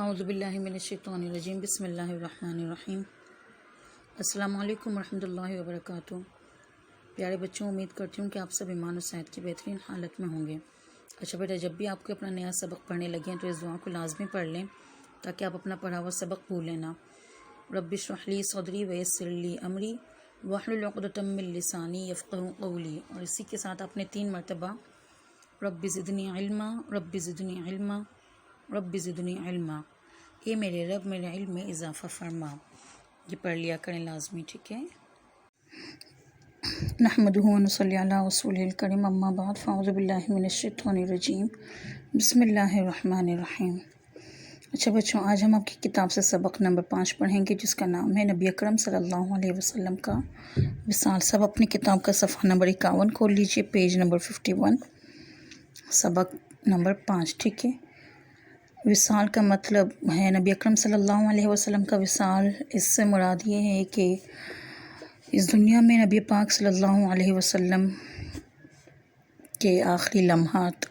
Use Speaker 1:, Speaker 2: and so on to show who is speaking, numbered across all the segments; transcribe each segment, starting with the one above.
Speaker 1: اعوذ باللہ من الشیطان الرجیم بسم اللہ الرحمن الرحیم۔ السلام علیکم ورحمۃ اللہ وبرکاتہ۔ پیارے بچوں، امید کرتی ہوں کہ آپ سب ایمان و صحت کی بہترین حالت میں ہوں گے۔ اچھا بیٹا، جب بھی آپ کو اپنا نیا سبق پڑھنے لگیں تو اس دعا کو لازمی پڑھ لیں تاکہ آپ اپنا پڑھا ہوا سبق بھولیں نہ۔ رب اشرح لی صدری ویسر لی امری واحلل عقدۃ من لسانی یفقہوا قولی، اور اسی کے ساتھ آپ نے 3 مرتبہ رب زدنی علما، رب زدنی علما، رب زدنی علما، اے میرے رب میرے علم میں اضافہ فرما، یہ پڑھ لیا کریں لازمی، ٹھیک ہے۔ نحمدہ و نصلی علی رسولہ الکریم، اما بعد فاعوذ باللہ من الشیطان الرجیم بسم اللہ الرحمن الرحیم۔ اچھا بچوں، آج ہم آپ کی کتاب سے سبق نمبر 5 پڑھیں گے، جس کا نام ہے نبی اکرم صلی اللہ علیہ وسلم کا وصال۔ سب اپنی کتاب کا صفحہ نمبر 51 کھول لیجئے، پیج نمبر 51، سبق نمبر 5، ٹھیک ہے۔ وصال کا مطلب ہے نبی اکرم صلی اللہ علیہ وسلم کا وصال۔ اس سے مراد یہ ہے کہ اس دنیا میں نبی پاک صلی اللہ علیہ وسلم کے آخری لمحات،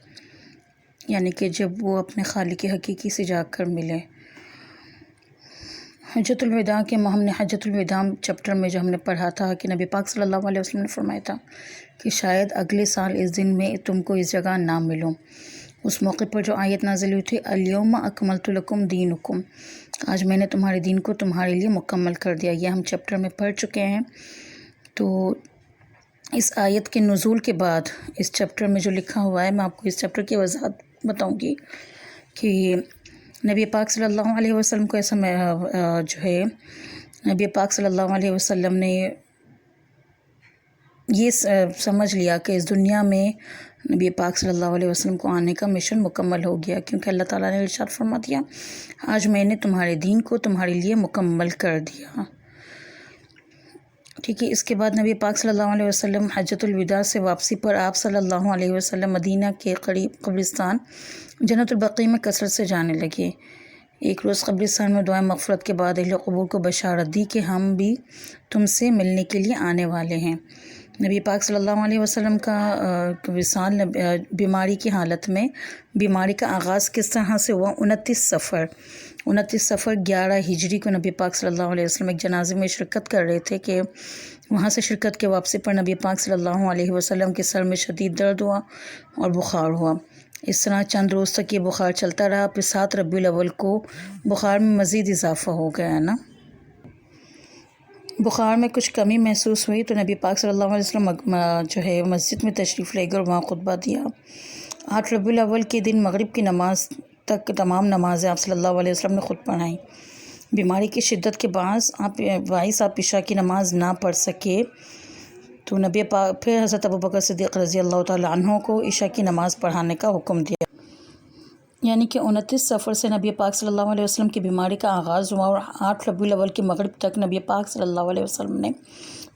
Speaker 1: یعنی کہ جب وہ اپنے خالق حقیقی سے جا کر ملے۔ حجۃ الوداع کے ہم نے حجۃ الوداع چیپٹر میں جو ہم نے پڑھا تھا کہ نبی پاک صلی اللہ علیہ وسلم نے فرمایا تھا کہ شاید اگلے سال اس دن میں تم کو اس جگہ نہ ملوں۔ اس موقع پر جو آیت نازل ہوئی تھی، الیوم اکملت لکم دینکم، آج میں نے تمہارے دین کو تمہارے لیے مکمل کر دیا۔ یہ ہم چیپٹر میں پڑھ چکے ہیں۔ تو اس آیت کے نزول کے بعد اس چیپٹر میں جو لکھا ہوا ہے، میں آپ کو اس چیپٹر کی وضاحت بتاؤں گی کہ نبی پاک صلی اللہ علیہ وسلم کو ایسا جو ہے نبی پاک صلی اللہ علیہ وسلم نے یہ سمجھ لیا کہ اس دنیا میں نبی پاک صلی اللہ علیہ وسلم کو آنے کا مشن مکمل ہو گیا، کیونکہ اللہ تعالیٰ نے ارشاد فرما دیا، آج میں نے تمہارے دین کو تمہارے لیے مکمل کر دیا، ٹھیک ہے۔ اس کے بعد نبی پاک صلی اللہ علیہ وسلم حجۃ الوداع سے واپسی پر آپ صلی اللہ علیہ وسلم مدینہ کے قریب قبرستان جنت البقیع میں کثرت سے جانے لگے۔ ایک روز قبرستان میں دعائیں مغفرت کے بعد اہل قبور کو بشارت دی کہ ہم بھی تم سے ملنے کے لیے آنے والے ہیں۔ نبی پاک صلی اللہ علیہ وسلم کا وصال بیماری کی حالت میں، بیماری کا آغاز کس طرح سے ہوا؟ 29 صفر 11 ہجری کو نبی پاک صلی اللہ علیہ وسلم ایک جنازے میں شرکت کر رہے تھے کہ وہاں سے شرکت کے واپسی پر نبی پاک صلی اللہ علیہ وسلم کے سر میں شدید درد ہوا اور بخار ہوا۔ اس طرح چند روز تک یہ بخار چلتا رہا، پھر 7 ربیع الاول کو بخار میں مزید اضافہ ہو گیا نا۔ بخار میں کچھ کمی محسوس ہوئی تو نبی پاک صلی اللہ علیہ وسلم جو ہے مسجد میں تشریف لے کر وہاں خطبہ دیا۔ 8 ربیع الاول کے دن مغرب کی نماز تک تمام نمازیں آپ صلی اللہ علیہ وسلم نے خود پڑھائیں۔ بیماری کی شدت کے باعث آپ عشاء کی نماز نہ پڑھ سکے تو نبی پاک پھر حضرت ابوبکر صدیق رضی اللہ تعالیٰ عنہ کو عشاء کی نماز پڑھانے کا حکم دیا، یعنی کہ 29 صفر سے نبی پاک صلی اللہ علیہ وسلم کی بیماری کا آغاز ہوا، اور 8 ربیع الاول کی مغرب تک نبی پاک صلی اللہ علیہ وسلم نے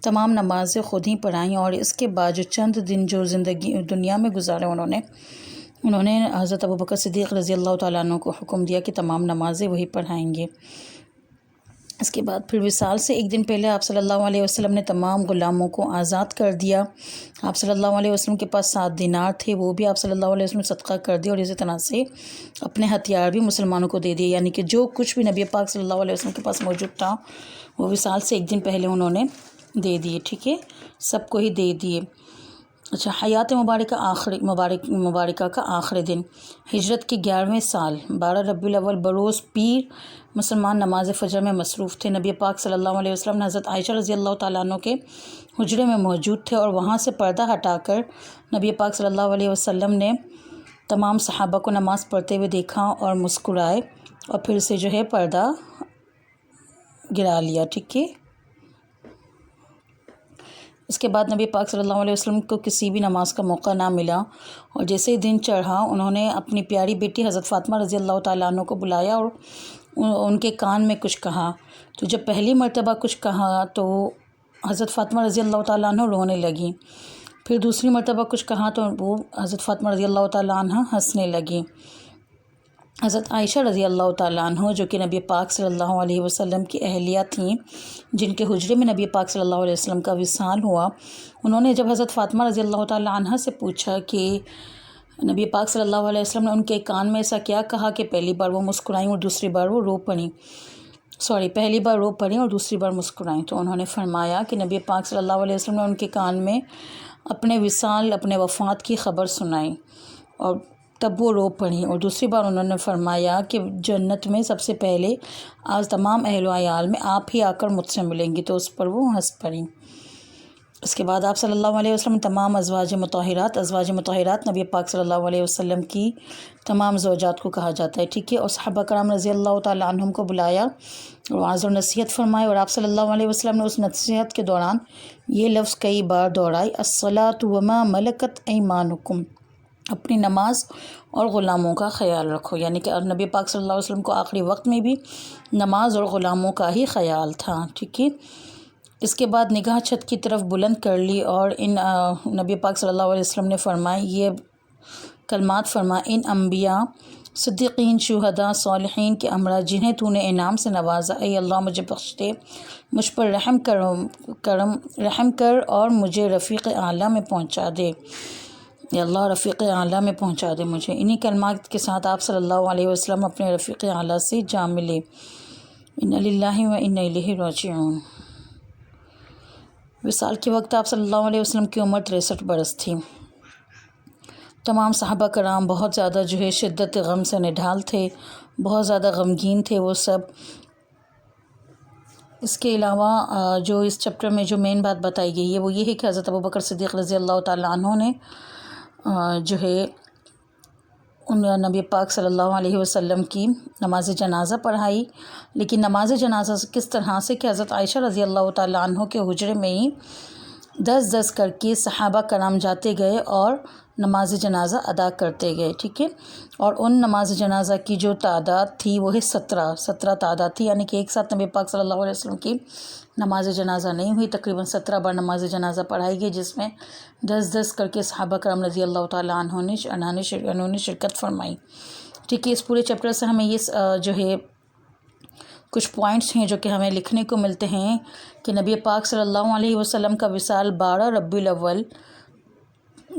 Speaker 1: تمام نمازیں خود ہی پڑھائیں۔ اور اس کے بعد جو چند دن جو زندگی دنیا میں گزارے، انہوں نے حضرت ابوبکر صدیق رضی اللہ تعالیٰ عنہ کو حکم دیا کہ تمام نمازیں وہی پڑھائیں گے۔ اس کے بعد پھر وصال سے ایک دن پہلے آپ صلی اللہ علیہ وسلم نے تمام غلاموں کو آزاد کر دیا۔ آپ صلی اللہ علیہ وسلم کے پاس 7 دینار تھے، وہ بھی آپ صلی اللہ علیہ وسلم نے صدقہ کر دیا، اور اسی طرح سے اپنے ہتھیار بھی مسلمانوں کو دے دیے، یعنی کہ جو کچھ بھی نبی پاک صلی اللہ علیہ وسلم کے پاس موجود تھا وہ وصال سے ایک دن پہلے انہوں نے دے دیے، ٹھیک ہے، سب کو ہی دے دیے۔ اچھا، حیات مبارکہ کا آخری دن، ہجرت کے 11ویں سال 12 ربیع الاول بروز پیر مسلمان نماز فجر میں مصروف تھے۔ نبی پاک صلی اللہ علیہ وسلم نے حضرت عائشہ رضی اللہ تعالیٰ عنہ کے حجرے میں موجود تھے، اور وہاں سے پردہ ہٹا کر نبی پاک صلی اللہ علیہ وسلم نے تمام صحابہ کو نماز پڑھتے ہوئے دیکھا اور مسکرائے، اور پھر سے جو ہے پردہ گرا لیا، ٹھیک ہے۔ اس کے بعد نبی پاک صلی اللہ علیہ وسلم کو کسی بھی نماز کا موقع نہ ملا، اور جیسے ہی دن چڑھا انہوں نے اپنی پیاری بیٹی حضرت فاطمہ رضی اللہ تعالیٰ عنہ کو بلایا اور ان کے کان میں کچھ کہا۔ تو جب پہلی مرتبہ کچھ کہا تو حضرت فاطمہ رضی اللہ تعالیٰ عنہ رونے لگیں، پھر دوسری مرتبہ کچھ کہا تو وہ حضرت فاطمہ رضی اللہ تعالیٰ عنہ ہنسنے لگیں۔ حضرت عائشہ رضی اللہ تعالیٰ عنہ، جو کہ نبی پاک صلی اللہ علیہ وسلم کی اہلیہ تھیں، جن کے حجرے میں نبی پاک صلی اللہ علیہ وسلم کا وصال ہوا، انہوں نے جب حضرت فاطمہ رضی اللہ تعالیٰ عنہ سے پوچھا کہ نبی پاک صلی اللہ علیہ وسلم نے ان کے کان میں ایسا کیا کہا کہ پہلی بار وہ مسکرائیں اور دوسری بار وہ رو پڑیں، پہلی بار رو پڑیں اور دوسری بار مسکرائیں؟ تو انہوں نے فرمایا کہ نبی پاک صلی اللہ علیہ وسلم نے ان کے کان میں اپنے وصال، اپنے وفات کی خبر سنائی اور تب وہ رو پڑیں، اور دوسری بار انہوں نے فرمایا کہ جنت میں سب سے پہلے آج تمام اہل و عیال میں آپ ہی آ کر مجھ سے ملیں گی، تو اس پر وہ ہنس پڑیں۔ اس کے بعد آپ صلی اللہ علیہ وسلم تمام ازواج مطہرات نبی پاک صلی اللہ علیہ وسلم کی تمام زوجات کو کہا جاتا ہے، ٹھیک ہے، اور صحابہ کرام رضی اللہ تعالیٰ عنہم کو بلایا اور وعظ و نصیحت فرمائے، اور آپ صلی اللہ علیہ وسلم نے اس نصیحت کے دوران یہ لفظ کئی بار دہرائی، الصلاۃ وما ملکت ایمانکم، اپنی نماز اور غلاموں کا خیال رکھو، یعنی کہ نبی پاک صلی اللہ علیہ وسلم کو آخری وقت میں بھی نماز اور غلاموں کا ہی خیال تھا، ٹھیک ہے۔ اس کے بعد نگاہ چھت کی طرف بلند کر لی اور نبی پاک صلی اللہ علیہ وسلم نے یہ کلمات فرمائے، ان انبیاء، صدیقین، شہداء، صالحین کے امراء جنہیں تو نے انعام سے نوازا، اے اللہ مجھے بخش دے، مجھ پر رحم کر اور مجھے رفیق اعلیٰ میں پہنچا دے، یا اللہ رفیق اعلیٰ میں پہنچا دے مجھے۔ انہی کلمات کے ساتھ آپ صلی اللہ علیہ وسلم اپنے رفیق اعلیٰ سے جا ملے۔ انا للہ و انا الیہ راجعون۔ وصال کے وقت آپ صلی اللہ علیہ وسلم کی عمر 63 برس تھی۔ تمام صحابہ کرام بہت زیادہ شدت غم سے نڈھال تھے، بہت زیادہ غمگین تھے وہ سب۔ اس کے علاوہ جو اس چیپٹر میں جو مین بات بتائی گئی ہے وہ یہ ہے کہ حضرت ابوبکر صدیق رضی اللہ تعالیٰ عنہ نے ان نبی پاک صلی اللہ علیہ وسلم کی نماز جنازہ پڑھائی، لیکن نماز جنازہ کس طرح سے کہ حضرت عائشہ رضی اللہ تعالیٰ عنہ کے حجرے میں ہی 10 کر کے صحابہ کرام جاتے گئے اور نماز جنازہ ادا کرتے گئے، ٹھیک ہے، اور ان نماز جنازہ کی جو تعداد تھی وہ 17 تعداد تھی، یعنی کہ ایک ساتھ نبی پاک صلی اللہ علیہ وسلم کی نماز جنازہ نہیں ہوئی، تقریباً 17 بار نماز جنازہ پڑھائی گئی، جس میں 10 کر کے صحابہ کرام رضی اللہ تعالیٰ عنہ نے شرکت فرمائی، ٹھیک ہے۔ اس پورے چیپٹر سے ہمیں یہ کچھ پوائنٹس ہیں جو کہ ہمیں لکھنے کو ملتے ہیں کہ نبی پاک صلی اللہ علیہ وسلم کا وصال 12 ربیع الاول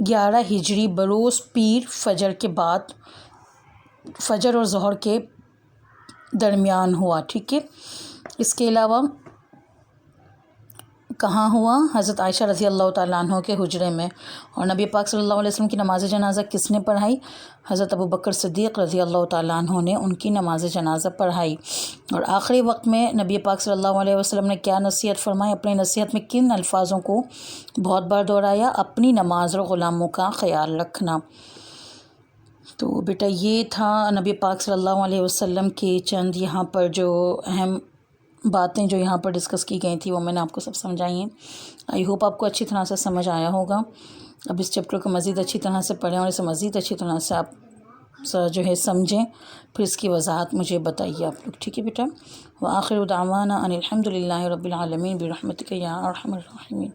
Speaker 1: 11 ہجری بروز پیر فجر کے بعد، فجر اور ظہر کے درمیان ہوا، ٹھیک ہے۔ اس کے علاوہ کہاں ہوا؟ حضرت عائشہ رضی اللہ تعالیٰ عنہ کے حجرے میں۔ اور نبی پاک صلی اللہ علیہ وسلم کی نماز جنازہ کس نے پڑھائی؟ حضرت ابوبکر صدیق رضی اللہ تعالیٰ عنہ نے ان کی نماز جنازہ پڑھائی۔ اور آخری وقت میں نبی پاک صلی اللہ علیہ وسلم نے کیا نصیحت فرمائی؟ اپنی نصیحت میں کن الفاظوں کو بہت بار دہرایا؟ اپنی نماز اور غلاموں کا خیال رکھنا۔ تو بیٹا یہ تھا نبی پاک صلی اللہ علیہ وسلم کے چند یہاں پر جو اہم باتیں جو یہاں پر ڈسکس کی گئی تھی وہ میں نے آپ کو سب سمجھائی ہیں۔ آئی ہوپ آپ کو اچھی طرح سے سمجھ آیا ہوگا۔ اب اس چیپٹر کو مزید اچھی طرح سے پڑھیں اور اسے مزید اچھی طرح سے آپ سمجھیں، پھر اس کی وضاحت مجھے بتائیے آپ لوگ، ٹھیک ہے بیٹا۔ وآخر دعوانا ان الحمد للہ رب العالمین برحمتک یا ارحم الراحمین۔